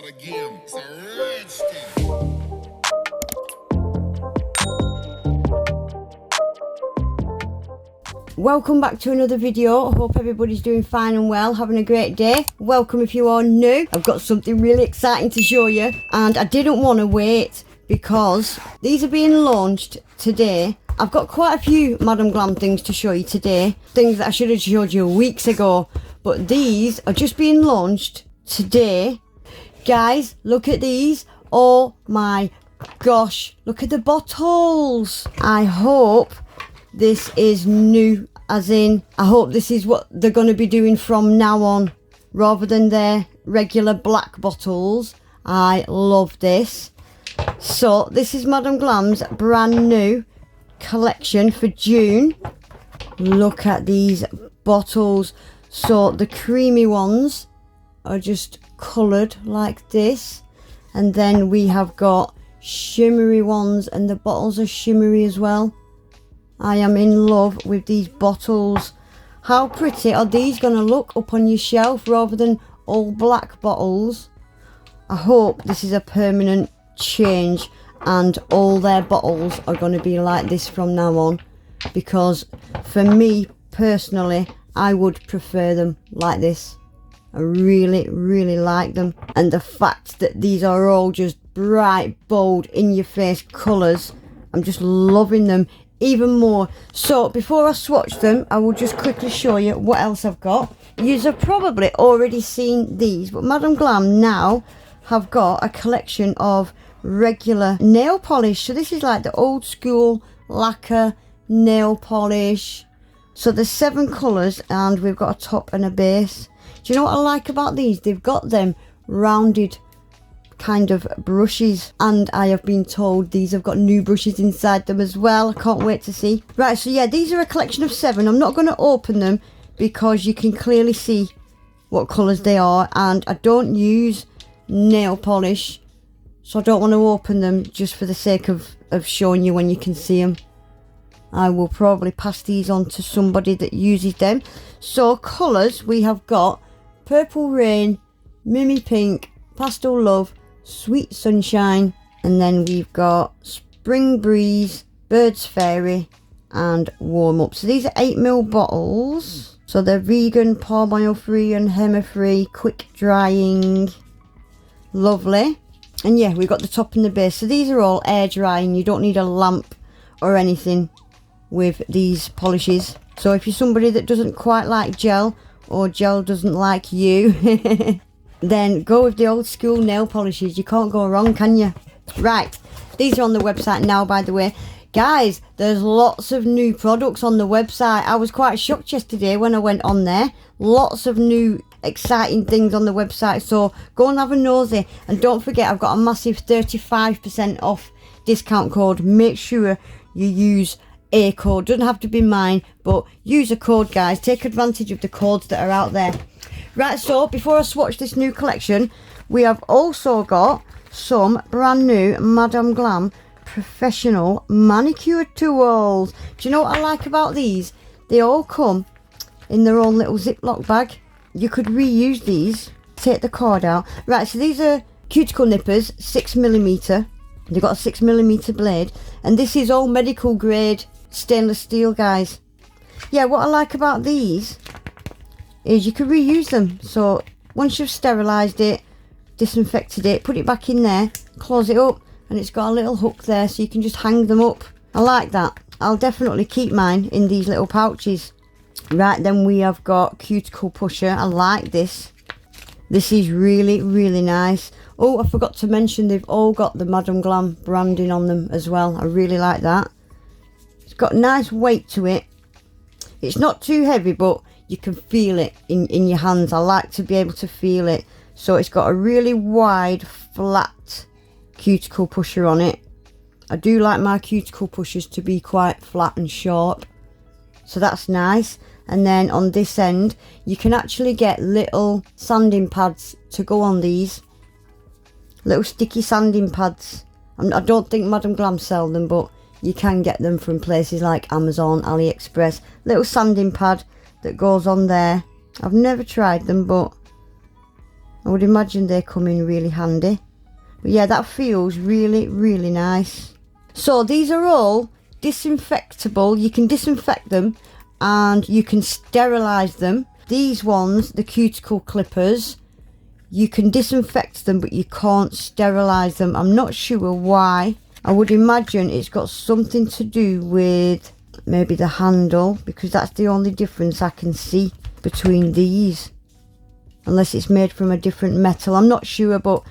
again. It's a rich thing. Welcome back to another video. Hope everybody's doing fine and well, having a great day. Welcome if you are new. I've got something really exciting to show you, and I didn't want to wait because these are being launched today. I've got quite a few Madam Glam things to show you today, things that I should have showed you weeks ago, but these are just being launched today. Guys, look at these. Oh my gosh, look at the bottles. I hope this is new, as in I hope this is what they're going to be doing from now on rather than their regular black bottles. I love this. So this is Madam Glam's brand new collection for June. Look at these bottles. So the creamy ones are just coloured like this, and then we have got shimmery ones, and the bottles are shimmery as well. I am in love with these bottles. How pretty are these going to look up on your shelf rather than all black bottles? I hope this is a permanent change and all their bottles are going to be like this from now on, because for me personally I would prefer them like this. I really like them, and the fact that these are all just bright, bold, in your face colours, I'm just loving them even more. So before I swatch them, I will just quickly show you what else I've got. You've probably already seen these, but Madam Glam now have got a collection of regular nail polish. So this is like the old school lacquer nail polish. So there's 7 colours, and we've got a top and a base. Do you know what I like about these? They've got them rounded kind of brushes, and I have been told these have got new brushes inside them as well. I can't wait to see. Right, so yeah, these are a collection of 7. I'm not going to open them because you can clearly see what colours they are, and I don't use nail polish, so I don't want to open them just for the sake of showing you when you can see them. I will probably pass these on to somebody that uses them. So colours, we have got Purple Rain, Mimi Pink, Pastel Love, Sweet Sunshine, and then we've got Spring Breeze, Birds Fairy, and Warm Up. So these are 8ml bottles. So they're vegan, palm oil free and Hema-Free, quick drying. Lovely. And yeah, we've got the top and the base. So these are all air drying. You don't need a lamp or anything with these polishes. So if you're somebody that doesn't quite like gel, or gel doesn't like you, then go with the old school nail polishes. You can't go wrong, can you? Right, these are on the website now, by the way. Guys, there's lots of new products on the website. I was quite shocked yesterday when I went on there. Lots of new exciting things on the website, so go and have a nosy. And don't forget, I've got a massive 35% off discount code. Make sure you use a code. Doesn't have to be mine, but use a code, guys. Take advantage of the codes that are out there. Right, so before I swatch this new collection, we have also got some brand new Madam Glam professional manicure tools. Do you know what I like about these? They all come in their own little Ziploc bag. You could reuse these. Take the cord out. Right, so these are cuticle nippers, 6mm. They've got a 6mm blade, and this is all medical grade stainless steel, guys. Yeah, what I like about these is you can reuse them. So once you've sterilised it, disinfected it, put it back in there, close it up, and it's got a little hook there so you can just hang them up. I like that. I'll definitely keep mine in these little pouches. Right, then we have got cuticle pusher. I like this. This is really nice. Oh, I forgot to mention they've all got the Madam Glam branding on them as well. I really like that. It's got nice weight to it. It's not too heavy, but you can feel it in your hands. I like to be able to feel it. So it's got a really wide, flat cuticle pusher on it. I do like my cuticle pushers to be quite flat and sharp. So that's nice. And then on this end, you can actually get little sanding pads to go on these. Little sticky sanding pads. I don't think Madam Glam sell them, but you can get them from places like Amazon, AliExpress. Little sanding pad that goes on there. I've never tried them, but I would imagine they come in really handy. But yeah, that feels really, really nice. So these are all disinfectable. You can disinfect them and you can sterilize them. These ones, the cuticle clippers, you can disinfect them but you can't sterilize them. I'm not sure why. I would imagine it's got something to do with maybe the handle, because that's the only difference I can see between these, unless it's made from a different metal. I'm not sure, but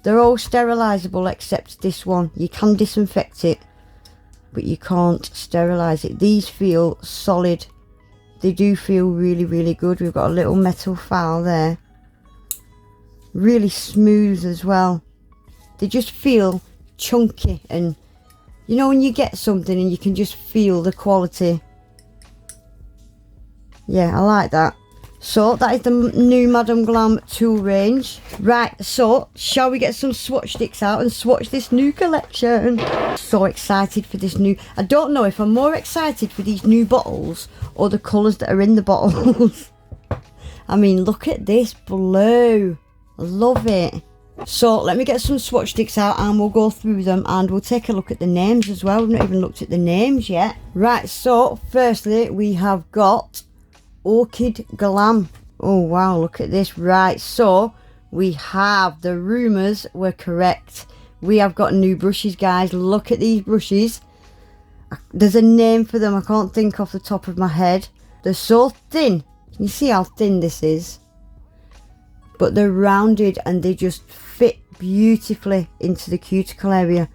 they're all sterilizable except this one. You can disinfect it but you can't sterilize it. These feel solid. They do feel really, really good. We've got a little metal file there. Really smooth as well. They just feel chunky, and you know when you get something and you can just feel the quality. Yeah, I like that. So that is the new Madam Glam tool range. Right, so shall we get some swatch sticks out and swatch this new collection? So excited for this new. I don't know if I'm more excited for these new bottles or the colours that are in the bottles. I mean, look at this blue. I love it. So let me get some swatch sticks out and we'll go through them and we'll take a look at the names as well. We've not even looked at the names yet. Right, so firstly we have got Orchid Glam. Oh wow, look at this. Right, so we have, the rumours were correct. We have got new brushes, guys. Look at these brushes. There's a name for them. I can't think off the top of my head. They're so thin. Can you see how thin this is? But they're rounded and they just fit beautifully into the cuticle area,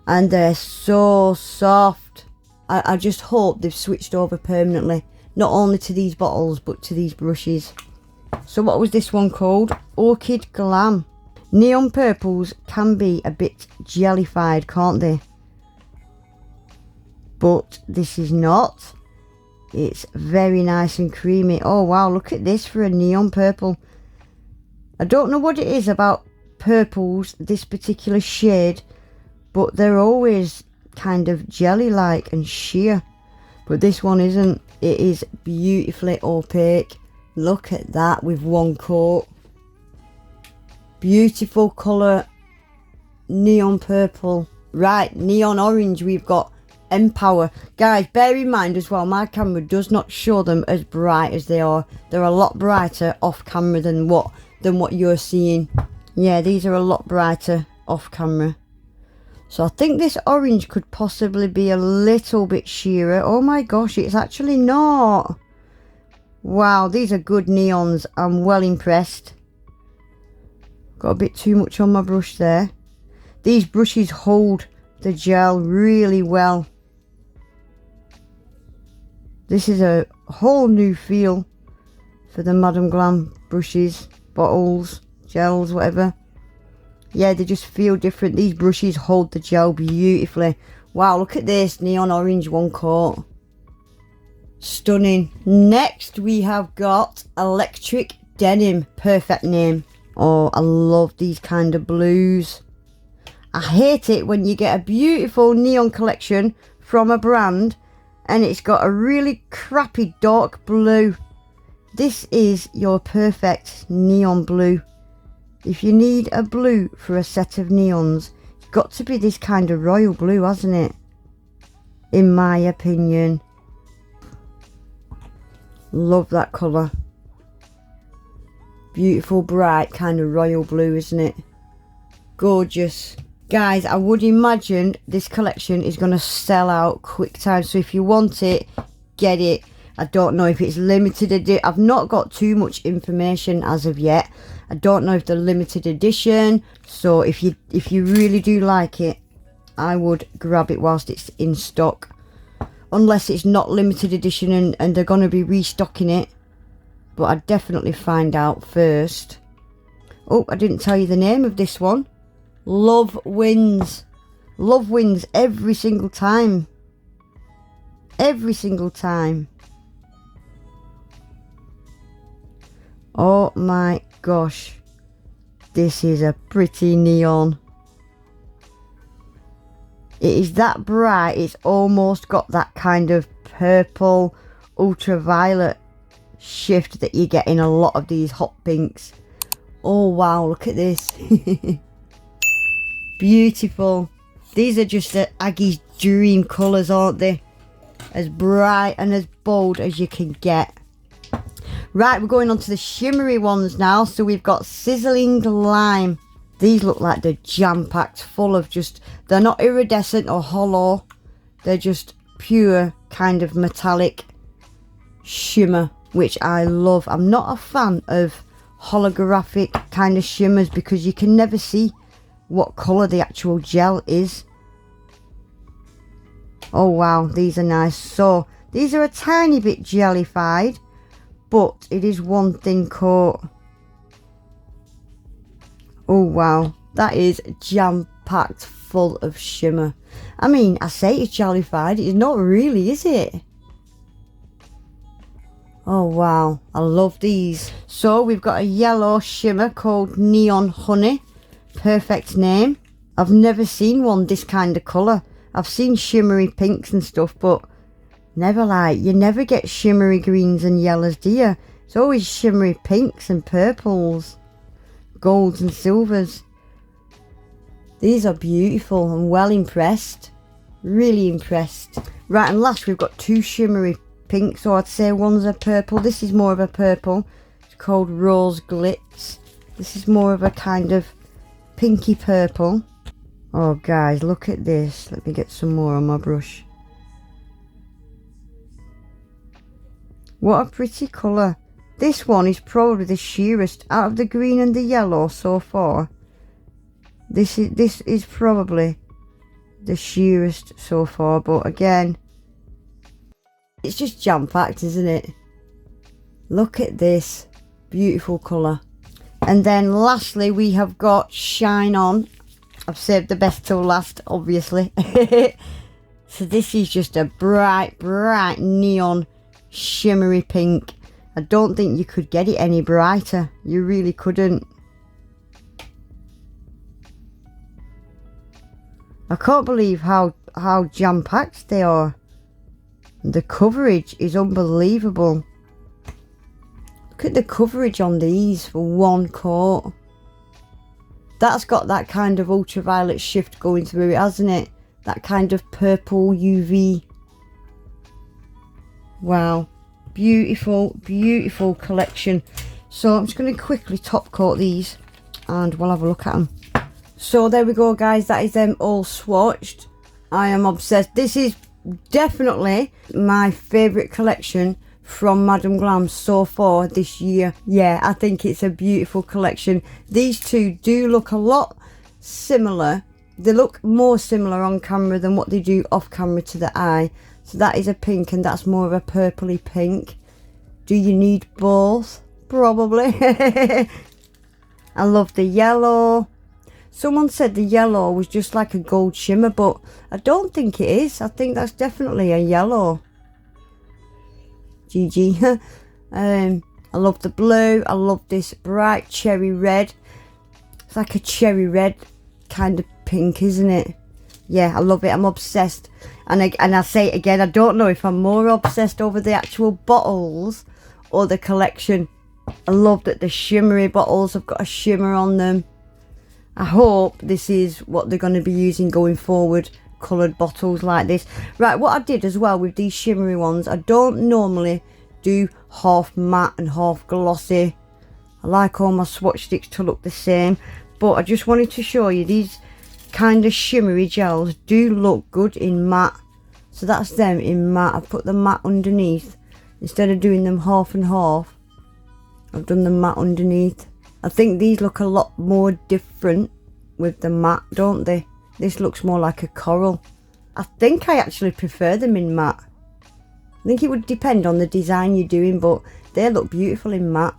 and they're so soft. I just hope they've switched over permanently, not only to these bottles but to these brushes. So what was this one called? Orchid Glam. Neon purples can be a bit jellified, can't they? But this is not. It's very nice and creamy. Oh wow, look at this for a neon purple. I don't know what it is about purples, this particular shade, but they're always kind of jelly-like and sheer. But this one isn't. It is beautifully opaque. Look at that with one coat. Beautiful colour. Neon purple. Right, neon orange. We've got Empower. Guys, bear in mind as well, my camera does not show them as bright as they are. They're a lot brighter off camera than what you're seeing. Yeah, these are a lot brighter off camera. So I think this orange could possibly be a little bit sheerer. Oh my gosh, it's actually not. Wow, these are good neons. I'm well impressed. Got a bit too much on my brush there. These brushes hold the gel really well. This is a whole new feel for the Madam Glam brushes, bottles, gels, whatever. Yeah, they just feel different. These brushes hold the gel beautifully. Wow, look at this neon orange one coat. Stunning. Next we have got Electric Denim. Perfect name. Oh, I love these kind of blues. I hate it when you get a beautiful neon collection from a brand and it's got a really crappy dark blue. This is your perfect neon blue. If you need a blue for a set of neons, it's got to be this kind of royal blue, hasn't it? In my opinion. Love that colour. Beautiful, bright, kind of royal blue, isn't it? Gorgeous. Guys, I would imagine this collection is going to sell out quick time. So if you want it, get it. I don't know if it's limited edition. I've not got too much information as of yet. I don't know if they're limited edition. So if you really do like it, I would grab it whilst it's in stock. Unless it's not limited edition and they're going to be restocking it. But I'd definitely find out first. Oh, I didn't tell you the name of this one. Love wins. Love wins every single time. Every single time. Oh my gosh. This is a pretty neon. It is that bright, it's almost got that kind of purple ultraviolet shift that you get in a lot of these hot pinks. Oh wow, look at this. Beautiful. These are just the Aggie's dream colours, aren't they? As bright and as bold as you can get. Right, we're going on to the shimmery ones now. So we've got Sizzling Lime. These look like they're jam-packed full of just, they're not iridescent or hollow. They're just pure kind of metallic shimmer, which I love. I'm not a fan of holographic kind of shimmers because you can never see what colour the actual gel is. Oh wow, these are nice. So these are a tiny bit jellified, but it is one thin coat. Oh wow, that is jam-packed full of shimmer. I mean, I say it's jellified, it's not really, is it? Oh wow, I love these. So we've got a yellow shimmer called Neon Honey. Perfect name. I've never seen one this kind of colour. I've seen shimmery pinks and stuff, but never like, you never get shimmery greens and yellows, do you? It's always shimmery pinks and purples, golds and silvers. These are beautiful. I'm well impressed. Really impressed. Right, and last we've got two shimmery pinks, or I'd say one's a purple. This is more of a purple. It's called Rose Glitz. This is more of a kind of pinky purple. Oh guys, look at this. Let me get some more on my brush. What a pretty colour. This one is probably the sheerest out of the green and the yellow so far. This is probably the sheerest so far, but again, it's just jam-packed, isn't it? Look at this beautiful colour. And then lastly we have got Shine On. I've saved the best till last, obviously. So this is just a bright neon shimmery pink. I don't think you could get it any brighter. You really couldn't. I can't believe how jam-packed they are. The coverage is unbelievable. Look at the coverage on these for one coat. That's got that kind of ultraviolet shift going through it, hasn't it? That kind of purple UV. Wow. Beautiful, beautiful collection. So I'm just going to quickly top coat these and we'll have a look at them. So there we go guys, that is them all swatched. I am obsessed. This is definitely my favourite collection from Madam Glam so far this year. Yeah, I think it's a beautiful collection. These two do look a lot similar. They look more similar on camera than what they do off camera to the eye. So that is a pink and that's more of a purpley pink. Do you need both? Probably. I love the yellow. Someone said the yellow was just like a gold shimmer, but I don't think it is. I think that's definitely a yellow. GG. I love the blue. I love this bright cherry red. It's like a cherry red kind of pink, isn't it? Yeah, I love it. I'm obsessed. And I say it again, I don't know if I'm more obsessed over the actual bottles or the collection. I love that the shimmery bottles have got a shimmer on them. I hope this is what they're going to be using going forward, coloured bottles like this. Right, what I did as well with these shimmery ones, I don't normally do half matte and half glossy. I like all my swatch sticks to look the same, but I just wanted to show you these kind of shimmery gels do look good in matte. So that's them in matte. I've put the matte underneath. Instead of doing them half and half, I've done the matte underneath. I think these look a lot more different with the matte, don't they? This looks more like a coral. I think I actually prefer them in matte. I think it would depend on the design you're doing, but they look beautiful in matte.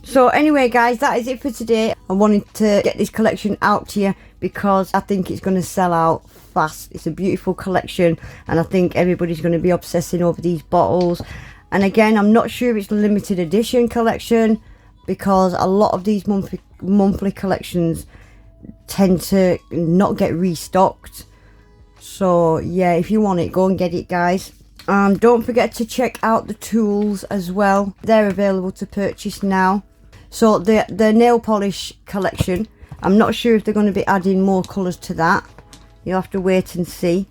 So anyway guys, that is it for today. I wanted to get this collection out to you because I think it's going to sell out fast. It's a beautiful collection and I think everybody's going to be obsessing over these bottles. And again, I'm not sure it's a limited edition collection because a lot of these monthly collections tend to not get restocked. So yeah, if you want it, go and get it guys. Don't forget to check out the tools as well. They're available to purchase now. So the nail polish collection, I'm not sure if they're going to be adding more colours to that. You'll have to wait and see.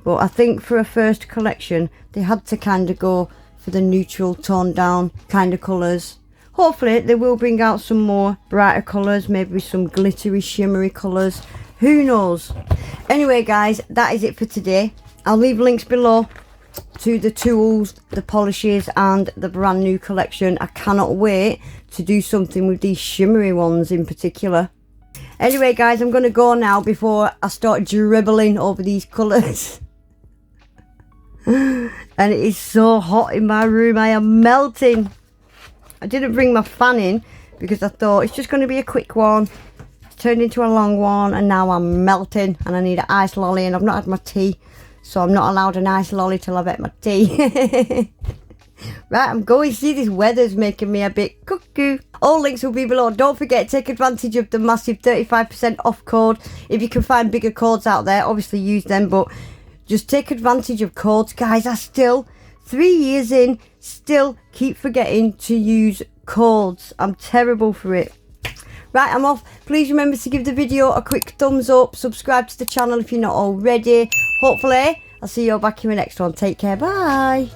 But I think for a first collection, they had to kind of go for the neutral, toned down kind of colours. Hopefully they will bring out some more brighter colours, maybe some glittery, shimmery colours. Who knows? Anyway guys, that is it for today. I'll leave links below to the tools, the polishes and the brand new collection. I cannot wait to do something with these shimmery ones in particular. Anyway guys, I'm going to go now before I start dribbling over these colours. And it is so hot in my room, I am melting. I didn't bring my fan in because I thought it's just going to be a quick one. It's turned into a long one and now I'm melting and I need an ice lolly, and I've not had my tea, so I'm not allowed an ice lolly till I've had my tea. Right, I'm going. See, this weather's making me a bit cuckoo. All links will be below. Don't forget to take advantage of the massive 35% off code. If you can find bigger codes out there, obviously use them, but just take advantage of codes. Guys, I still, 3 years in, still keep forgetting to use codes. I'm terrible for it. Right, I'm off. Please remember to give the video a quick thumbs up. Subscribe to the channel if you're not already. Hopefully, I'll see you all back in my next one. Take care. Bye.